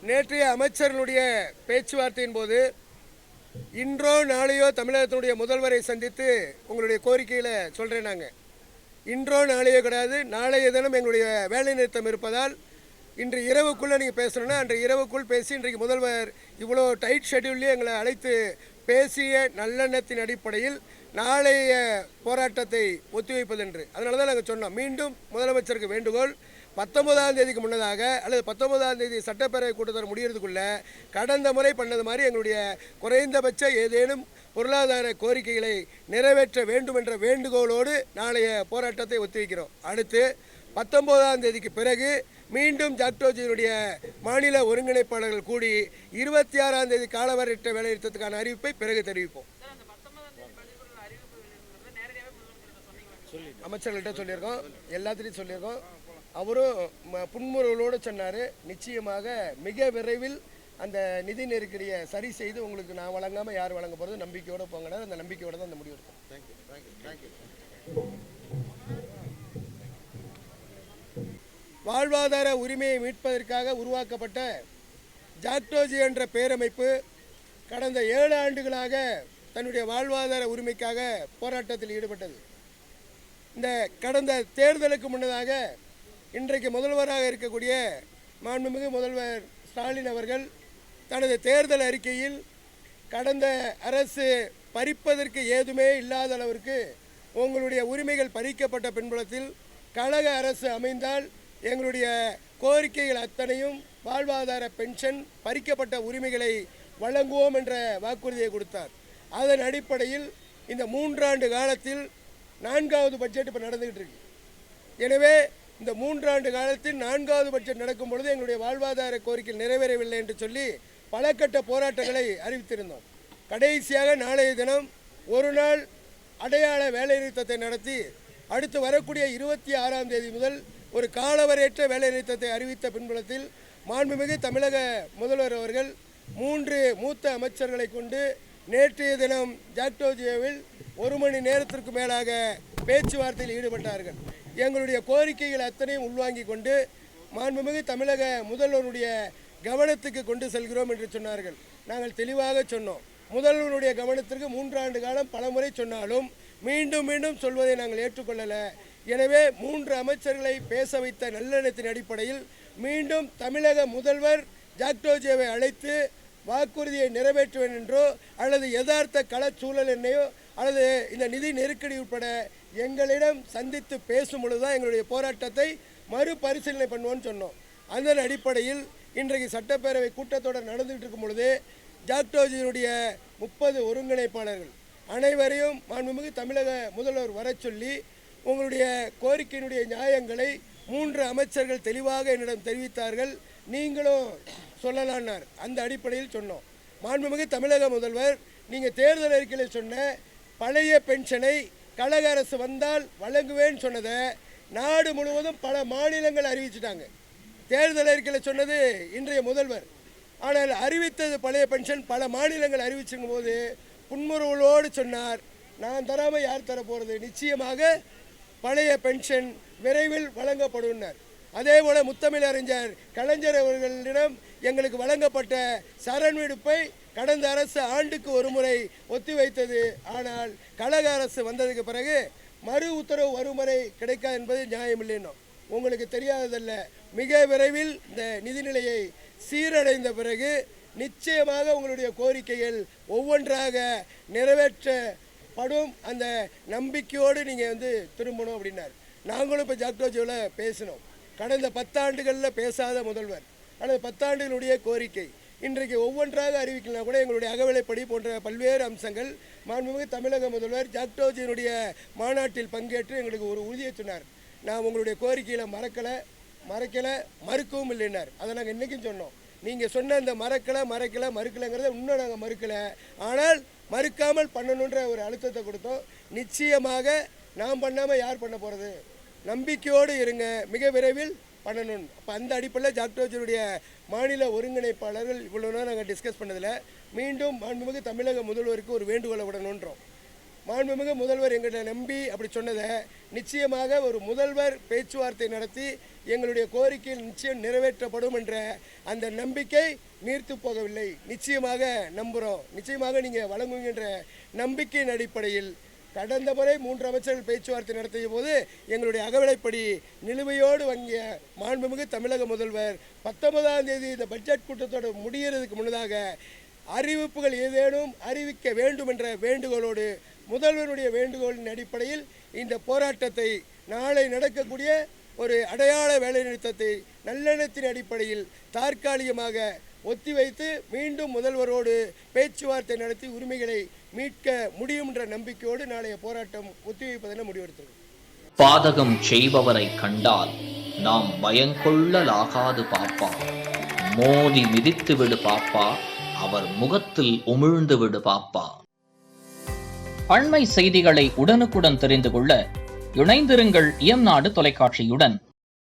நேற்றைய அமைச்சர்களுடைய பேச்சுவார்த்தையின் போது இன்றோ நாளையோ தமிழகத்தினுடைய முதல்வரை சந்தித்து உங்களுடைய கோரிக்கையில் சொல்கிறேன். நாங்கள் இன்றோ நாளையோ கிடையாது, நாளைய தினம் எங்களுடைய வேலை நிறுத்தம் இருப்பதால் இன்று இரவுக்குள்ளே நீங்கள் பேசணுன்னா அன்று இரவுக்குள் பேசி இன்றைக்கு முதல்வர் இவ்வளோ டைட் ஷெட்யூல்லையே எங்களை அழைத்து பேசிய நல்லெண்ணத்தின் அடிப்படையில் நாளைய போராட்டத்தை ஒத்திவைப்பதென்று அதனால தான் நாங்கள் சொன்னோம். மீண்டும் முதலமைச்சருக்கு வேண்டுகோள், 19ஆம் தேதிக்கு முன்னதாக அல்லது 19ஆம் தேதி சட்டப்பேரவை கூட்டத்தொடர் முடிகிறதுக்குள்ள கடந்த முறை பண்ணது மாதிரி எங்களுடைய குறைந்தபட்ச ஏதேனும் பொருளாதார கோரிக்கைகளை நிறைவேற்ற வேண்டும் என்ற வேண்டுகோளோடு நாளைய போராட்டத்தை ஒத்திவைக்கிறோம். அடுத்து 19ஆம் தேதிக்கு பிறகு மீண்டும் ஜாக்டோஜியினுடைய மாநில ஒருங்கிணைப்பாளர்கள் கூடி 26ஆம் தேதி காலவரையற்ற வேலைநிறுத்தத்துக்கான அறிவிப்பை பிறகு தெரிவிப்போம். அமைச்சர்கள்ட்ட சொல்லியிருக்கோம், எல்லாத்திலையும் சொல்லியிருக்கோம். அவரும் புன்முறுவலோடு சொன்னார், நிச்சயமாக மிக விரைவில் அந்த நிதி நெருக்கடியை சரி செய்து உங்களுக்கு நான் வழங்காமல் யார் வழங்க போகிறது நம்பிக்கையோடு போங்கடா. அந்த நம்பிக்கையோடு தான் அந்த முடிவு இருக்கும். தேங்க்யூ. வாழ்வாதார உரிமையை மீட்பதற்காக உருவாக்கப்பட்ட ஜாக்டோஜி என்ற பேரமைப்பு கடந்த 7 ஆண்டுகளாக தன்னுடைய வாழ்வாதார உரிமைக்காக போராட்டத்தில் ஈடுபட்டது. இந்த கடந்த தேர்தலுக்கு முன்னதாக இன்றைக்கு முதல்வராக இருக்கக்கூடிய மாண்புமிகு முதல்வர் ஸ்டாலின் அவர்கள் தனது தேர்தல் அறிக்கையில் கடந்த அரசு பறிப்பதற்கு ஏதுமே இல்லாத அளவிற்கு உங்களுடைய உரிமைகள் பறிக்கப்பட்ட பின்புலத்தில் கழக அரசு அமைந்தால் எங்களுடைய கோரிக்கைகள் அத்தனையும் வாழ்வாதார பென்ஷன் பறிக்கப்பட்ட உரிமைகளை வழங்குவோம் என்ற வாக்குறுதியை கொடுத்தார். அதன் அடிப்படையில் இந்த 3 ஆண்டு காலத்தில் 4வது பட்ஜெட் இப்போ நடந்துகிட்டு இருக்கு. எனவே இந்த 3 ஆண்டு காலத்தில் 4வது பட்ஜெட் நடக்கும் பொழுது எங்களுடைய வாழ்வாதார கோரிக்கை நிறைவேறவில்லை என்று சொல்லி பல கட்ட போராட்டங்களை அறிவித்திருந்தோம். கடைசியாக நாளைய தினம் ஒரு நாள் அடையாள வேலைநிறுத்தத்தை நடத்தி அடுத்து வரக்கூடிய 26ஆம் தேதி முதல் ஒரு காலவரையற்ற வேலைநிறுத்தத்தை அறிவித்த பின்புலத்தில் மாண்புமிகு தமிழக முதல்வர் அவர்கள் 3 மூத்த அமைச்சர்களை கொண்டு நேற்றைய தினம் ஜாக்டோஜியோவில் 1 மணி நேரத்திற்கு மேலாக பேச்சுவார்த்தையில் ஈடுபட்டார்கள். எங்களுடைய கோரிக்கைகள் அத்தனையும் உள்வாங்கி கொண்டு மாண்புமிகு தமிழக முதல்வருடைய கவனத்துக்கு கொண்டு செல்கிறோம் என்று சொன்னார்கள். நாங்கள் தெளிவாக சொன்னோம், முதல்வருடைய கவனத்திற்கு 3 ஆண்டு காலம் பலமுறை சொன்னாலும் மீண்டும் மீண்டும் சொல்வதை நாங்கள் ஏற்றுக்கொள்ளலை. எனவே 3 அமைச்சர்களை பேச வைத்த நல்லெண்ணத்தின் அடிப்படையில் மீண்டும் தமிழக முதல்வர் ஜாக்டோஜியோவை அழைத்து வாக்குறுதியை நிறைவேற்றுவேன் என்றோ அல்லது யதார்த்த களச்சூழல் என்னையோ அல்லது இந்த நிதி நெருக்கடி உட்பட எங்களிடம் சந்தித்து பேசும் பொழுதுதான் எங்களுடைய போராட்டத்தை மறுபரிசீலனை பண்ணுவோன்னு சொன்னோம். அதன் அடிப்படையில் இன்றைக்கு சட்டப்பேரவை கூட்டத்தொடர் நடந்துகிட்டு இருக்கும் பொழுது ஜாக்டோஜியினுடைய 30 ஒருங்கிணைப்பாளர்கள் அனைவரையும் மாண்புமிகு தமிழக முதல்வர் வர சொல்லி உங்களுடைய கோரிக்கையினுடைய நியாயங்களை 3 அமைச்சர்கள் தெளிவாக என்னிடம் தெரிவித்தார்கள். நீங்களும் சொல்லலான்னார். அந்த அடிப்படையில் சொன்னோம். மாண்புமிகு தமிழக முதல்வர் நீங்கள் தேர்தல் அறிக்கையில் சொன்ன பழைய பென்ஷனை கழக அரசு வந்தால் வழங்குவேன்னு சொன்னதை நாடு முழுவதும் பல மாநிலங்கள் அறிவிச்சிட்டாங்க. தேர்தல் அறிக்கையில் சொன்னது இன்றைய முதல்வர், ஆனால் அறிவித்தது பழைய பென்ஷன் பல மாநிலங்கள் அறிவிச்சிருக்கும் போது புன்முறுவலோடு சொன்னார், நான் தராமல் யார் தர போகிறது, நிச்சயமாக பழைய பென்ஷன் விரைவில் வழங்கப்படும். அதே போல முத்தமிழறிஞர் கலைஞர் அவர்களிடம் எங்களுக்கு வழங்கப்பட்ட சரண் விடுப்பை கடந்த அரசு ஆண்டுக்கு ஒரு முறை ஒத்திவைத்தது. ஆனால் கழக அரசு வந்ததுக்கு பிறகு மறு உத்தரவு வரும் வரை கிடைக்காது என்பது நியாயமில்லைன்னு உங்களுக்கு தெரியாததல்ல. மிக விரைவில் இந்த நிதிநிலையை சீரடைந்த பிறகு நிச்சயமாக உங்களுடைய கோரிக்கைகள் ஒவ்வொன்றாக நிறைவேற்றப்படும். அந்த நம்பிக்கையோடு நீங்கள் திரும்பணும் அப்படின்னார். நாங்களும் இப்போ ஜாக்டோஜியோவில் பேசினோம். கடந்த 10 ஆண்டுகளில் பேசாத முதல்வர் அல்லது 10 ஆண்டுகளுடைய கோரிக்கை இன்றைக்கு ஒவ்வொன்றாக அறிவிக்கலாம் கூட எங்களுடைய அகவிலைப்படி போன்ற பல்வேறு அம்சங்கள் மாண்புமிகு தமிழக முதல்வர் ஜாக்டோஜியினுடைய மாநாட்டில் பங்கேற்று எங்களுக்கு ஒரு உறுதியை சொன்னார். நான் உங்களுடைய கோரிக்கையில் மறக்கலை மறுக்கவும் இல்லைன்னார். அதை நாங்கள் இன்றைக்கும் சொன்னோம். நீங்கள் சொன்ன அந்த மறுக்கலைங்கிறத இன்னும் நாங்கள் மறுக்கலை, ஆனால் மறுக்காமல் பண்ணணுன்ற ஒரு அழுத்தத்தை கொடுத்தோம். நிச்சயமாக நாம் பண்ணாமல் யார் பண்ண போகிறது, நம்பிக்கையோடு இருங்க, மிக விரைவில் பண்ணணும். அப்போ அந்த அடிப்படையில் ஜாக்டோஜியுடைய மாநில ஒருங்கிணைப்பாளர்கள் இவ்வளோ நாள் நாங்கள் டிஸ்கஸ் பண்ணதில் மீண்டும் மாண்புமிகு தமிழக முதல்வருக்கு ஒரு வேண்டுகோளை விடணுன்றோம். மாண்புமிகு முதல்வர் எங்களை நம்பி அப்படி சொன்னதை நிச்சயமாக ஒரு முதல்வர் பேச்சுவார்த்தை நடத்தி எங்களுடைய கோரிக்கையில் நிச்சயம் நிறைவேற்றப்படும் என்ற அந்த நம்பிக்கை நீர்த்து போகவில்லை. நிச்சயமாக நம்புகிறோம், நிச்சயமாக நீங்கள் வழங்குகின்ற நம்பிக்கையின் அடிப்படையில் கடந்த முறை 3 அமைச்சர்கள் பேச்சுவார்த்தை நடத்திய போது எங்களுடைய அகவிலைப்படி நிலுவையோடு வாங்கிய மாண்புமிகு தமிழக முதல்வர் 19ஆம் தேதி இந்த பட்ஜெட் கூட்டத்தோடு முடிகிறதுக்கு முன்னதாக அறிவிப்புகள் ஏதேனும் அறிவிக்க வேண்டும் என்ற வேண்டுகோளோடு முதல்வருடைய வேண்டுகோளின் அடிப்படையில் இந்த போராட்டத்தை நாளை நடக்கக்கூடிய ஒரு அடையாள வேலைநிறுத்தத்தை நல்லெண்ணத்தின் அடிப்படையில் தற்காலிகமாக ஒத்திவைத்து மீண்டும் முதல்வரோடு பேச்சுவார்த்தை நடத்தி உரிமைகளை மீட்க முடியும் என்ற நம்பிக்கையோடு நாளைய போராட்டம் ஒத்திவைப்பதென முடிவெடுத்தது. பாதகம் செய்பவரை கண்டால் நாம் பயங்கொள்ளலாகாது பாப்பா, மோதி மிதித்து விடு பாப்பா, அவர் முகத்தில் உமிழ்ந்து விடு பாப்பா. அண்மை செய்திகளை உடனுக்குடன் தெரிந்து கொள்ள இணைந்திருங்கள் இயம்நாடு தொலைக்காட்சியுடன்.